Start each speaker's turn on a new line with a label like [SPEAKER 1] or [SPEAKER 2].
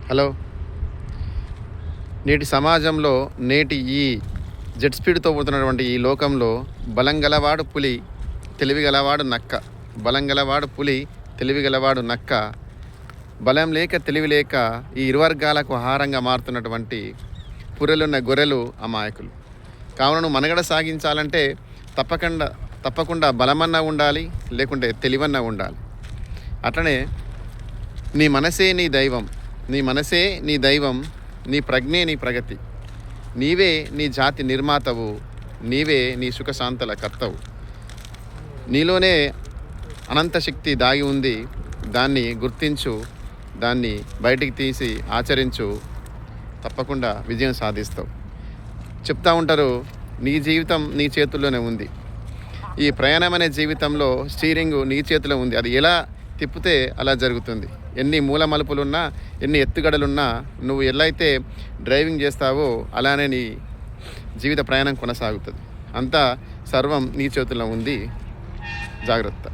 [SPEAKER 1] Hello. నేటి సమాజంలో నేటి ఈ జెట్ స్పీడ్తో పోతున్నటువంటి ఈ లోకంలో బలం గలవాడు పులి, తెలివి గలవాడు నక్క. బలం గలవాడు పులి, తెలివి గలవాడు నక్క. బలం లేక తెలివి లేక ఈ ఇరు వర్గాలకు ఆహారంగా మారుతున్నటువంటి పుర్రెలున్న గొర్రెలు అమాయకులు. కావున నువ్వు మనగడ సాగించాలంటే తప్పకుండా బలమన్నా ఉండాలి, లేకుంటే తెలివన్నా ఉండాలి. అట్లనే నీ మనసే నీ దైవం, నీ మనసే నీ దైవం, నీ ప్రజ్ఞే నీ ప్రగతి. నీవే నీ జాతి నిర్మాతవు, నీవే నీ సుఖశాంతల కర్తవు. నీలోనే అనంత శక్తి దాగి ఉంది. దాన్ని గుర్తించు, దాన్ని బయటికి తీసి ఆచరించు, తప్పకుండా విజయం సాధిస్తావు. చెప్తా ఉంటారు, నీ జీవితం నీ చేతుల్లోనే ఉంది. ఈ ప్రయాణం అనే జీవితంలో స్టీరింగ్ నీ చేతిలో ఉంది. అది ఎలా తిప్పితే అలా జరుగుతుంది. ఎన్ని మూల మలుపులున్నా, ఎన్ని ఎత్తుగడలున్నా, నువ్వు ఎలా అయితే డ్రైవింగ్ చేస్తావో అలానే నీ జీవిత ప్రయాణం కొనసాగుతుంది. అంతా సర్వం నీ చేతుల్లో ఉంది. జాగ్రత్త.